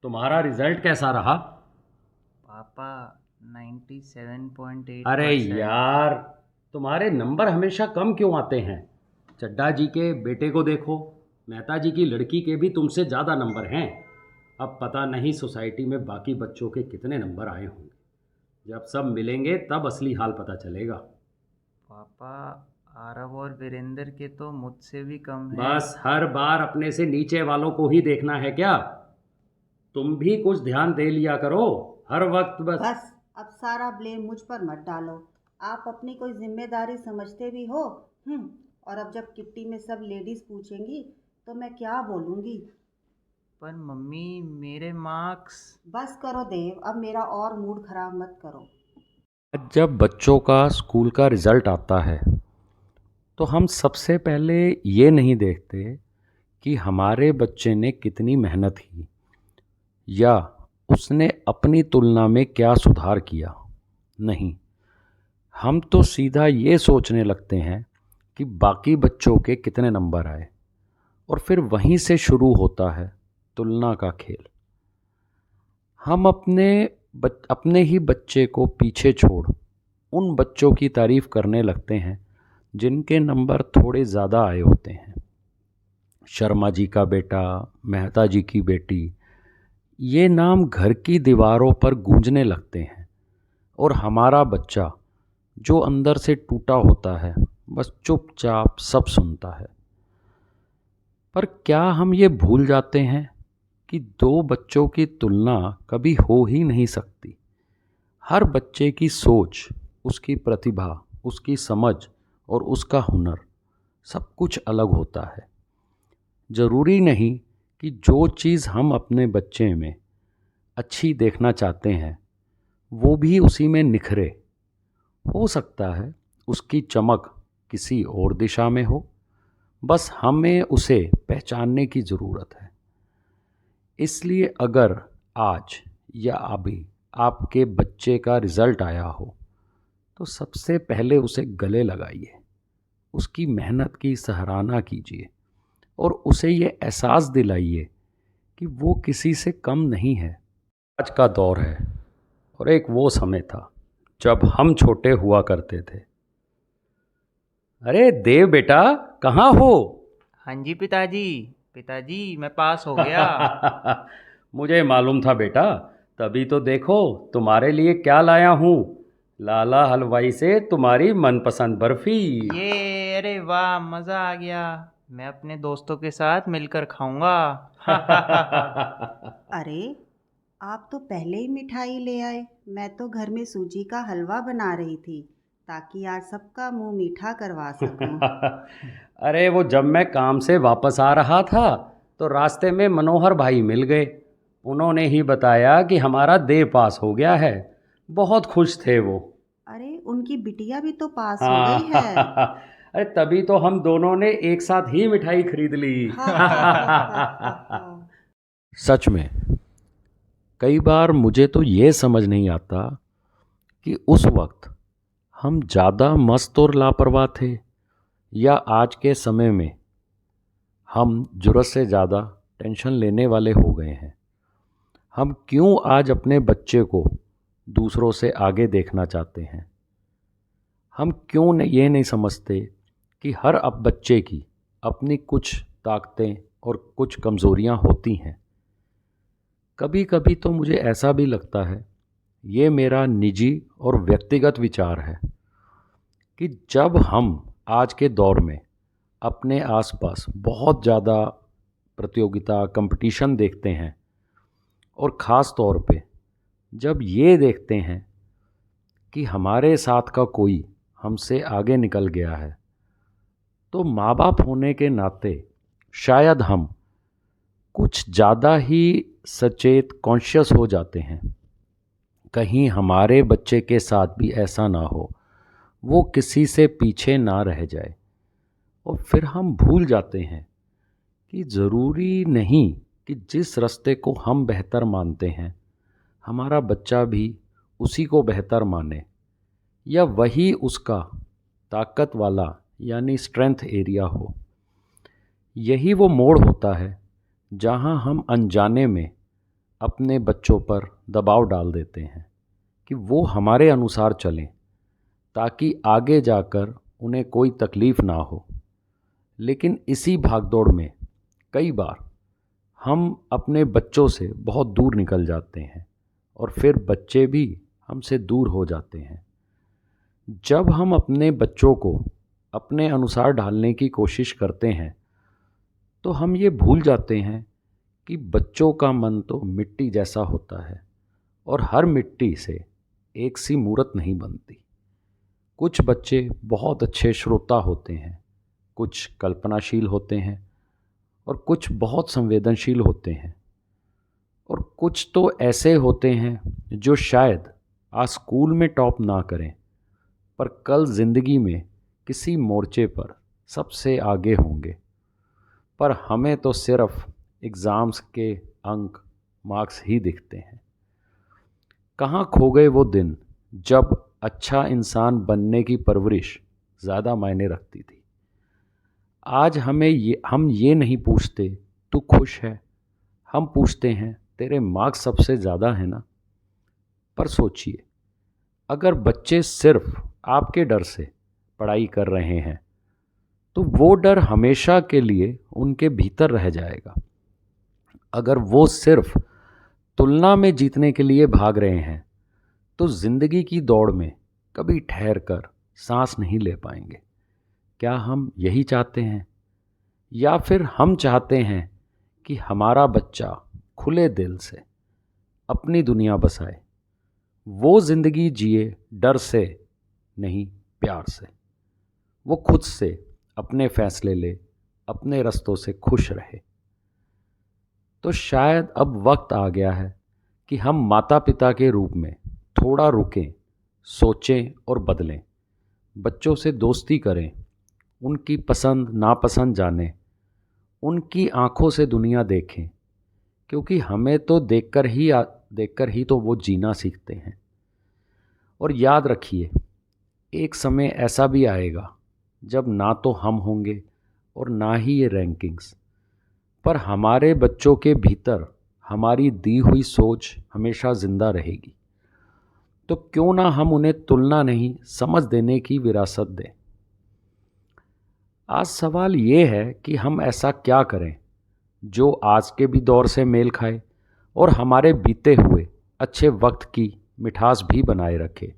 तुम्हारा रिजल्ट कैसा रहा? पापा अरे 97.8%। यार, तुम्हारे नंबर हमेशा कम क्यों आते हैं? चड्ढा जी के बेटे को देखो, मेहता जी की लड़की के भी तुमसे ज़्यादा नंबर हैं। अब पता नहीं सोसाइटी में बाकी बच्चों के कितने नंबर आए होंगे। जब सब मिलेंगे तब असली हाल पता चलेगा। पापा आरव और वीरेंद्र के तो मुझसे भी कम हैं। बस हर बार अपने से नीचे वालों को ही देखना है क्या? तुम भी कुछ ध्यान दे लिया करो। हर वक्त बस। बस, अब सारा ब्लेम मुझ पर मत डालो। आप अपनी कोई जिम्मेदारी समझते भी हो। और अब जब किट्टी में सब लेडीज पूछेंगी तो मैं क्या बोलूँगी? पर मम्मी मेरे मार्क्स। बस करो देव, अब मेरा और मूड खराब मत करो। आज जब बच्चों का स्कूल का रिज़ल्ट आता है तो हम सबसे पहले ये नहीं देखते कि हमारे बच्चे ने कितनी मेहनत की या उसने अपनी तुलना में क्या सुधार किया। नहीं, हम तो सीधा ये सोचने लगते हैं कि बाकी बच्चों के कितने नंबर आए, और फिर वहीं से शुरू होता है तुलना का खेल। हम अपने ही बच्चे को पीछे छोड़ उन बच्चों की तारीफ़ करने लगते हैं जिनके नंबर थोड़े ज़्यादा आए होते हैं। शर्मा जी का बेटा, मेहता जी की बेटी, ये नाम घर की दीवारों पर गूंजने लगते हैं, और हमारा बच्चा जो अंदर से टूटा होता है बस चुपचाप सब सुनता है। पर क्या हम ये भूल जाते हैं कि दो बच्चों की तुलना कभी हो ही नहीं सकती? हर बच्चे की सोच, उसकी प्रतिभा, उसकी समझ और उसका हुनर सब कुछ अलग होता है। ज़रूरी नहीं कि जो चीज़ हम अपने बच्चे में अच्छी देखना चाहते हैं वो भी उसी में निखरे। हो सकता है उसकी चमक किसी और दिशा में हो, बस हमें उसे पहचानने की ज़रूरत है। इसलिए अगर आज या अभी आपके बच्चे का रिज़ल्ट आया हो तो सबसे पहले उसे गले लगाइए, उसकी मेहनत की सराहना कीजिए और उसे ये एहसास दिलाइए कि वो किसी से कम नहीं है। आज का दौर है और एक वो समय था जब हम छोटे हुआ करते थे। अरे देव बेटा, कहाँ हो? हाँ जी पिताजी। पिताजी मैं पास हो गया। मुझे मालूम था बेटा, तभी तो देखो तुम्हारे लिए क्या लाया हूँ। लाला हलवाई से तुम्हारी मनपसंद बर्फी। ये अरे वाह, मज़ा आ गया। मैं अपने दोस्तों के साथ मिलकर खाऊंगा। अरे, आप तो पहले ही मिठाई ले आए। मैं तो घर में सूजी का हलवा बना रही थी ताकि आज सबका मुंह मीठा करवा सकूं। अरे वो जब मैं काम से वापस आ रहा था तो रास्ते में मनोहर भाई मिल गए। उन्होंने ही बताया कि हमारा देव पास हो गया है। बहुत खुश थे वो। अरे, उनकी बिटिया भी तो पास हो गई है। हाँ। अरे तभी तो हम दोनों ने एक साथ ही मिठाई खरीद ली। हा हा हा हा हा हा। सच में कई बार मुझे तो ये समझ नहीं आता कि उस वक्त हम ज़्यादा मस्त और लापरवाह थे, या आज के समय में हम ज़रूरत से ज़्यादा टेंशन लेने वाले हो गए हैं। हम क्यों आज अपने बच्चे को दूसरों से आगे देखना चाहते हैं? हम क्यों ये नहीं समझते कि हर अब बच्चे की अपनी कुछ ताकतें और कुछ कमज़ोरियां होती हैं? कभी कभी तो मुझे ऐसा भी लगता है, ये मेरा निजी और व्यक्तिगत विचार है, कि जब हम आज के दौर में अपने आसपास बहुत ज़्यादा प्रतियोगिता, कंपटीशन देखते हैं, और ख़ास तौर पे जब ये देखते हैं कि हमारे साथ का कोई हमसे आगे निकल गया है, तो माँ बाप होने के नाते शायद हम कुछ ज़्यादा ही सचेत, कॉन्शियस हो जाते हैं। कहीं हमारे बच्चे के साथ भी ऐसा ना हो, वो किसी से पीछे ना रह जाए। और फिर हम भूल जाते हैं कि ज़रूरी नहीं कि जिस रास्ते को हम बेहतर मानते हैं हमारा बच्चा भी उसी को बेहतर माने, या वही उसका ताकत वाला यानी स्ट्रेंथ एरिया हो। यही वो मोड़ होता है जहां हम अनजाने में अपने बच्चों पर दबाव डाल देते हैं कि वो हमारे अनुसार चलें ताकि आगे जाकर उन्हें कोई तकलीफ़ ना हो। लेकिन इसी भागदौड़ में कई बार हम अपने बच्चों से बहुत दूर निकल जाते हैं और फिर बच्चे भी हमसे दूर हो जाते हैं। जब हम अपने बच्चों को अपने अनुसार ढालने की कोशिश करते हैं तो हम ये भूल जाते हैं कि बच्चों का मन तो मिट्टी जैसा होता है और हर मिट्टी से एक सी मूरत नहीं बनती। कुछ बच्चे बहुत अच्छे श्रोता होते हैं, कुछ कल्पनाशील होते हैं और कुछ बहुत संवेदनशील होते हैं और कुछ तो ऐसे होते हैं जो शायद आज स्कूल में टॉप ना करें पर कल ज़िंदगी में किसी मोर्चे पर सबसे आगे होंगे। पर हमें तो सिर्फ एग्ज़ाम्स के अंक, मार्क्स ही दिखते हैं। कहाँ खो गए वो दिन जब अच्छा इंसान बनने की परवरिश ज़्यादा मायने रखती थी। आज हम ये नहीं पूछते तू खुश है, हम पूछते हैं तेरे मार्क्स सबसे ज़्यादा है ना। पर सोचिए, अगर बच्चे सिर्फ आपके डर से पढ़ाई कर रहे हैं तो वो डर हमेशा के लिए उनके भीतर रह जाएगा। अगर वो सिर्फ तुलना में जीतने के लिए भाग रहे हैं तो ज़िंदगी की दौड़ में कभी ठहर कर सांस नहीं ले पाएंगे। क्या हम यही चाहते हैं या फिर हम चाहते हैं कि हमारा बच्चा खुले दिल से अपनी दुनिया बसाए, वो ज़िंदगी जिए डर से नहीं प्यार से, वो खुद से अपने फैसले ले, अपने रास्तों से खुश रहे। तो शायद अब वक्त आ गया है कि हम माता पिता के रूप में थोड़ा रुकें, सोचें और बदलें। बच्चों से दोस्ती करें, उनकी पसंद नापसंद जानें, उनकी आँखों से दुनिया देखें, क्योंकि हमें तो देखकर ही तो वो जीना सीखते हैं। और याद रखिए, एक समय ऐसा भी आएगा जब ना तो हम होंगे और ना ही ये रैंकिंग्स, पर हमारे बच्चों के भीतर हमारी दी हुई सोच हमेशा ज़िंदा रहेगी। तो क्यों ना हम उन्हें तुलना नहीं, समझ देने की विरासत दें। आज सवाल ये है कि हम ऐसा क्या करें जो आज के भी दौर से मेल खाए और हमारे बीते हुए अच्छे वक्त की मिठास भी बनाए रखे।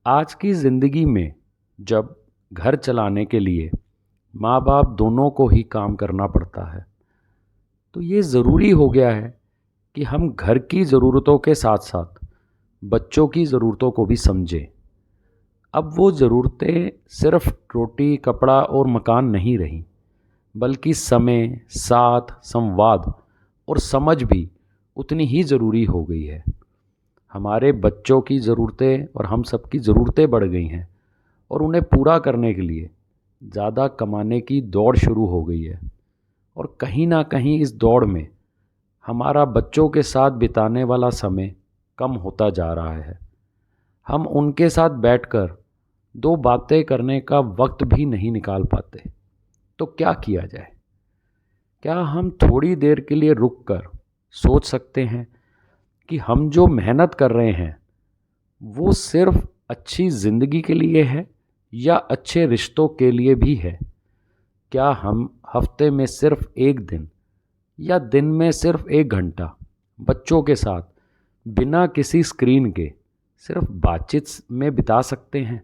आज की ज़िंदगी में जब घर चलाने के लिए माँ बाप दोनों को ही काम करना पड़ता है तो ये ज़रूरी हो गया है कि हम घर की ज़रूरतों के साथ साथ बच्चों की ज़रूरतों को भी समझें। अब वो ज़रूरतें सिर्फ रोटी, कपड़ा और मकान नहीं रही, बल्कि समय, साथ, संवाद और समझ भी उतनी ही ज़रूरी हो गई है। हमारे बच्चों की ज़रूरतें और हम सबकी ज़रूरतें बढ़ गई हैं और उन्हें पूरा करने के लिए ज़्यादा कमाने की दौड़ शुरू हो गई है। और कहीं ना कहीं इस दौड़ में हमारा बच्चों के साथ बिताने वाला समय कम होता जा रहा है। हम उनके साथ बैठकर दो बातें करने का वक्त भी नहीं निकाल पाते। तो क्या किया जाए? क्या हम थोड़ी देर के लिए रुक कर सोच सकते हैं कि हम जो मेहनत कर रहे हैं वो सिर्फ अच्छी ज़िंदगी के लिए है या अच्छे रिश्तों के लिए भी है? क्या हम हफ्ते में सिर्फ एक दिन या दिन में सिर्फ 1 घंटा बच्चों के साथ बिना किसी स्क्रीन के सिर्फ बातचीत में बिता सकते हैं?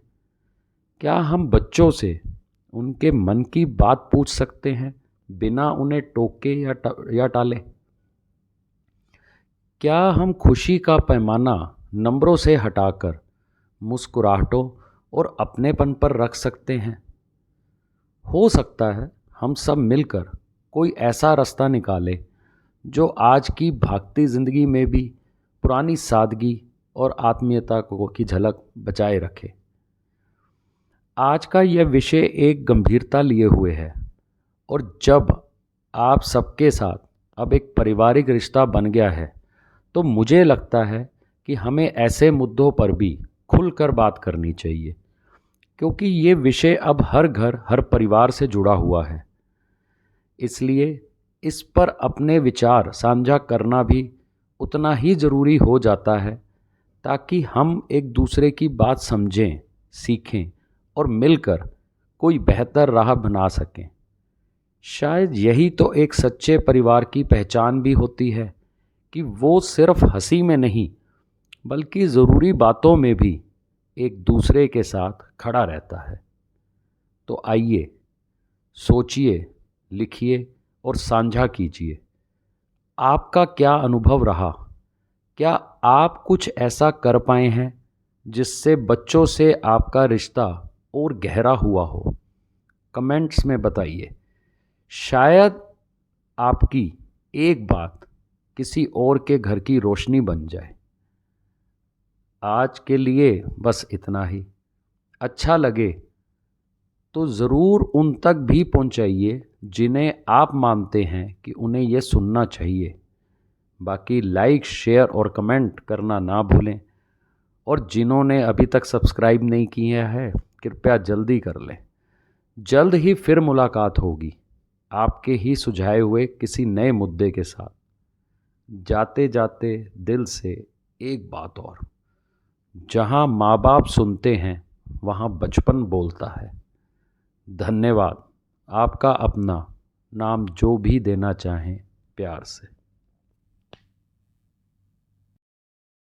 क्या हम बच्चों से उनके मन की बात पूछ सकते हैं बिना उन्हें टोके या टाले? क्या हम खुशी का पैमाना नंबरों से हटाकर मुस्कुराहटों और अपनेपन पर रख सकते हैं? हो सकता है हम सब मिलकर कोई ऐसा रास्ता निकालें जो आज की भागती ज़िंदगी में भी पुरानी सादगी और आत्मीयता की झलक बचाए रखे। आज का यह विषय एक गंभीरता लिए हुए है और जब आप सबके साथ अब एक पारिवारिक रिश्ता बन गया है तो मुझे लगता है कि हमें ऐसे मुद्दों पर भी खुलकर बात करनी चाहिए, क्योंकि ये विषय अब हर घर, हर परिवार से जुड़ा हुआ है। इसलिए इस पर अपने विचार साझा करना भी उतना ही ज़रूरी हो जाता है, ताकि हम एक दूसरे की बात समझें, सीखें और मिलकर कोई बेहतर राह बना सकें। शायद यही तो एक सच्चे परिवार की पहचान भी होती है कि वो सिर्फ हंसी में नहीं, बल्कि ज़रूरी बातों में भी एक दूसरे के साथ खड़ा रहता है। तो आइए, सोचिए, लिखिए और साझा कीजिए। आपका क्या अनुभव रहा? क्या आप कुछ ऐसा कर पाए हैं जिससे बच्चों से आपका रिश्ता और गहरा हुआ हो? कमेंट्स में बताइए। शायद आपकी एक बात किसी और के घर की रोशनी बन जाए। आज के लिए बस इतना ही। अच्छा लगे तो ज़रूर उन तक भी पहुंचाइए जिन्हें आप मानते हैं कि उन्हें यह सुनना चाहिए। बाकी लाइक, शेयर और कमेंट करना ना भूलें, और जिन्होंने अभी तक सब्सक्राइब नहीं किया है कृपया जल्दी कर लें। जल्द ही फिर मुलाकात होगी आपके ही सुझाए हुए किसी नए मुद्दे के साथ। जाते जाते दिल से एक बात और, जहाँ माँ बाप सुनते हैं वहाँ बचपन बोलता है। धन्यवाद। आपका अपना, नाम जो भी देना चाहें प्यार से।